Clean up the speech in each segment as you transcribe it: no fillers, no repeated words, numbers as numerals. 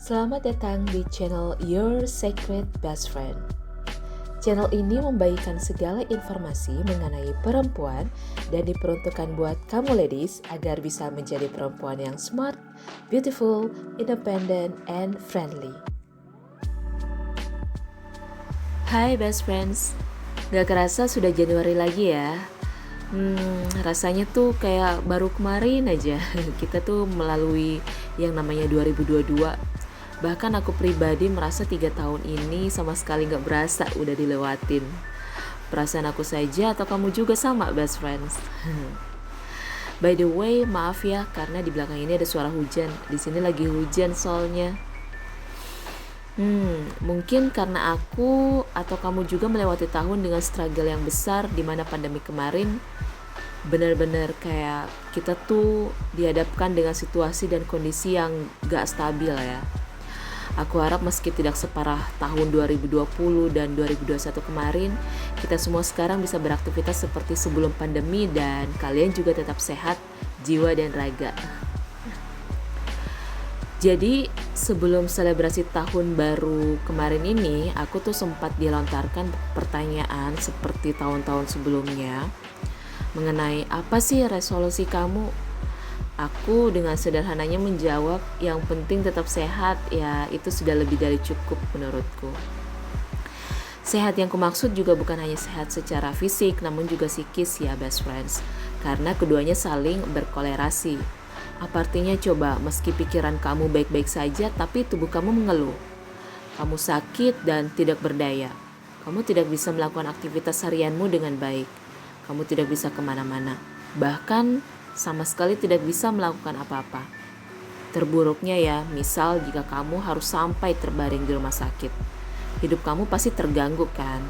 Selamat datang di channel Your Secret Best Friend. Channel ini membagikan segala informasi mengenai perempuan dan diperuntukkan buat kamu ladies agar bisa menjadi perempuan yang smart, beautiful, independent, and friendly. Hai best friends, gak kerasa sudah Januari lagi ya. Rasanya tuh kayak baru kemarin aja kita tuh melalui yang namanya 2022. Bahkan aku pribadi merasa 3 tahun ini sama sekali gak berasa udah dilewatin. Perasaan aku saja atau kamu juga sama best friends? By the way, maaf ya karena di belakang ini ada suara hujan. Di sini lagi hujan soalnya. Mungkin karena aku atau kamu juga melewati tahun dengan struggle yang besar di mana pandemi kemarin benar-benar kayak kita tuh dihadapkan dengan situasi dan kondisi yang gak stabil ya. Aku harap meski tidak separah tahun 2020 dan 2021 kemarin, kita semua sekarang bisa beraktivitas seperti sebelum pandemi dan kalian juga tetap sehat, jiwa dan raga. Jadi sebelum selebrasi tahun baru kemarin ini, aku tuh sempat dilontarkan pertanyaan seperti tahun-tahun sebelumnya mengenai apa sih resolusi kamu. Aku dengan sederhananya menjawab, yang penting tetap sehat, ya itu sudah lebih dari cukup menurutku. Sehat yang kumaksud juga bukan hanya sehat secara fisik, namun juga psikis ya best friends. Karena keduanya saling berkolerasi. Apa artinya coba, meski pikiran kamu baik-baik saja, tapi tubuh kamu mengeluh. Kamu sakit dan tidak berdaya. Kamu tidak bisa melakukan aktivitas harianmu dengan baik. Kamu tidak bisa kemana-mana. Bahkan sama sekali tidak bisa melakukan apa-apa. Terburuknya ya, misal jika kamu harus sampai terbaring di rumah sakit. Hidup kamu pasti terganggu kan?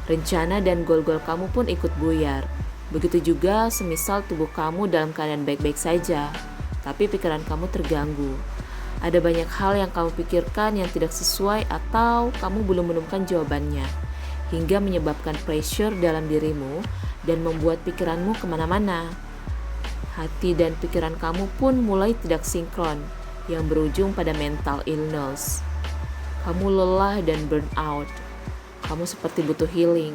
Rencana dan goal-goal kamu pun ikut buyar. Begitu juga semisal tubuh kamu dalam keadaan baik-baik saja, tapi pikiran kamu terganggu. Ada banyak hal yang kamu pikirkan yang tidak sesuai atau kamu belum menemukan jawabannya, hingga menyebabkan pressure dalam dirimu dan membuat pikiranmu kemana-mana. Hati dan pikiran kamu pun mulai tidak sinkron, yang berujung pada mental illness. Kamu lelah dan burn out. Kamu seperti butuh healing.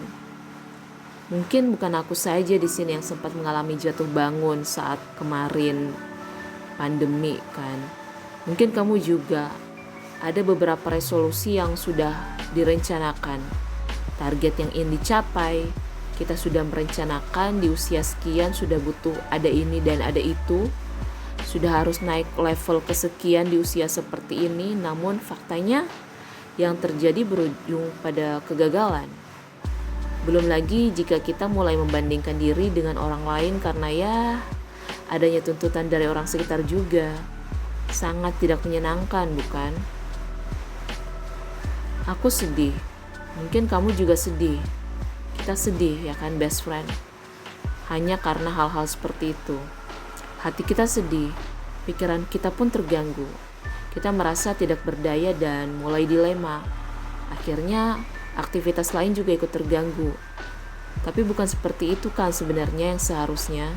Mungkin bukan aku saja di sini yang sempat mengalami jatuh bangun saat kemarin pandemi kan. Mungkin kamu juga ada beberapa resolusi yang sudah direncanakan, target yang ingin dicapai. Kita sudah merencanakan di usia sekian sudah butuh ada ini dan ada itu. Sudah harus naik level kesekian di usia seperti ini, namun faktanya yang terjadi berujung pada kegagalan. Belum lagi jika kita mulai membandingkan diri dengan orang lain karena ya adanya tuntutan dari orang sekitar juga. Sangat tidak menyenangkan, bukan? Aku sedih. Mungkin kamu juga sedih. Kita sedih ya kan best friend. Hanya karena hal-hal seperti itu. Hati kita sedih, pikiran kita pun terganggu. Kita merasa tidak berdaya dan mulai dilema. Akhirnya aktivitas lain juga ikut terganggu. Tapi bukan seperti itu kan sebenarnya yang seharusnya.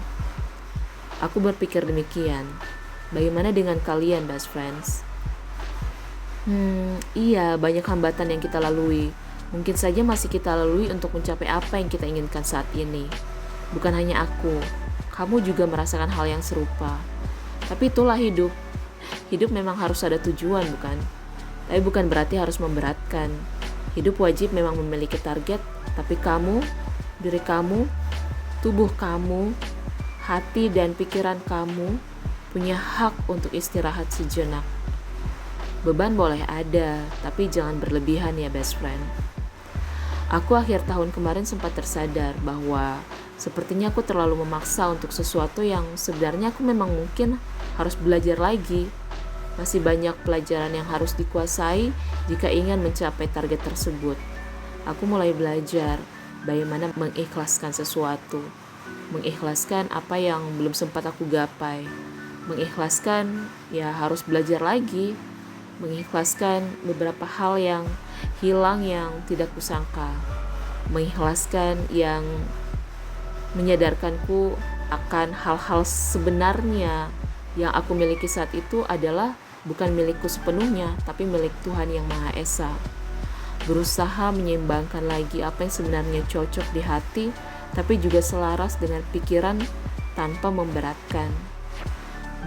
Aku berpikir demikian. Bagaimana dengan kalian best friends? Iya, banyak hambatan yang kita lalui. Mungkin saja masih kita lalui untuk mencapai apa yang kita inginkan saat ini. Bukan hanya aku, kamu juga merasakan hal yang serupa. Tapi itulah hidup. Hidup memang harus ada tujuan, bukan? Tapi bukan berarti harus memberatkan. Hidup wajib memang memiliki target, tapi kamu, diri kamu, tubuh kamu, hati dan pikiran kamu punya hak untuk istirahat sejenak. Beban boleh ada, tapi jangan berlebihan ya best friend. Aku akhir tahun kemarin sempat tersadar bahwa sepertinya aku terlalu memaksa untuk sesuatu yang sebenarnya aku memang mungkin harus belajar lagi. Masih banyak pelajaran yang harus dikuasai jika ingin mencapai target tersebut. Aku mulai belajar bagaimana mengikhlaskan sesuatu. Mengikhlaskan apa yang belum sempat aku gapai. Mengikhlaskan ya harus belajar lagi. Mengikhlaskan beberapa hal yang hilang yang tidak kusangka. Mengikhlaskan yang menyadarkanku akan hal-hal sebenarnya yang aku miliki saat itu adalah bukan milikku sepenuhnya, tapi milik Tuhan Yang Maha Esa. Berusaha menyeimbangkan lagi apa yang sebenarnya cocok di hati, tapi juga selaras dengan pikiran tanpa memberatkan.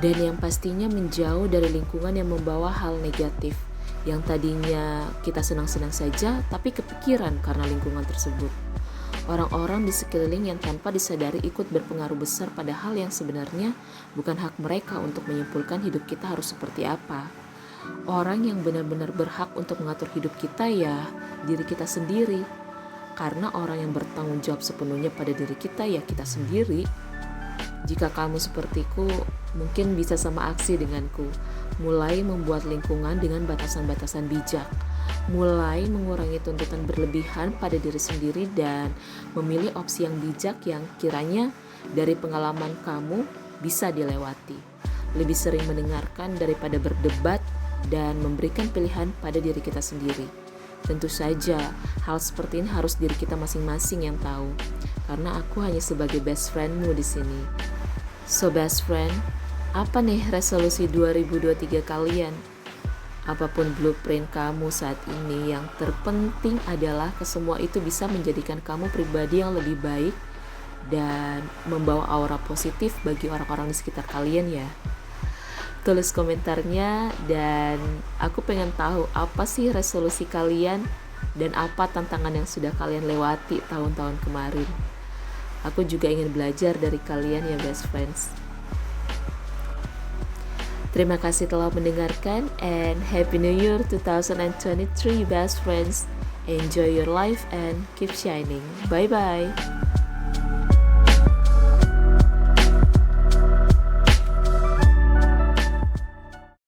Dan yang pastinya menjauh dari lingkungan yang membawa hal negatif, yang tadinya kita senang-senang saja, tapi kepikiran karena lingkungan tersebut. Orang-orang di sekeliling yang tanpa disadari ikut berpengaruh besar pada hal yang sebenarnya bukan hak mereka untuk menyimpulkan hidup kita harus seperti apa. Orang yang benar-benar berhak untuk mengatur hidup kita ya diri kita sendiri. Karena orang yang bertanggung jawab sepenuhnya pada diri kita ya kita sendiri. Jika kamu sepertiku, mungkin bisa sama aksi denganku. Mulai membuat lingkungan dengan batasan-batasan bijak. Mulai mengurangi tuntutan berlebihan pada diri sendiri dan memilih opsi yang bijak yang kiranya dari pengalaman kamu bisa dilewati. Lebih sering mendengarkan daripada berdebat dan memberikan pilihan pada diri kita sendiri. Tentu saja hal seperti ini harus diri kita masing-masing yang tahu, karena aku hanya sebagai best friendmu di sini. So best friend, apa nih resolusi 2023 kalian? Apapun blueprint kamu saat ini, yang terpenting adalah kesemua itu bisa menjadikan kamu pribadi yang lebih baik dan membawa aura positif bagi orang-orang di sekitar kalian ya. Tulis komentarnya dan aku pengen tahu apa sih resolusi kalian dan apa tantangan yang sudah kalian lewati tahun-tahun kemarin. Aku juga ingin belajar dari kalian ya best friends. Terima kasih telah mendengarkan and Happy New Year 2023 best friends. Enjoy your life and keep shining. Bye bye.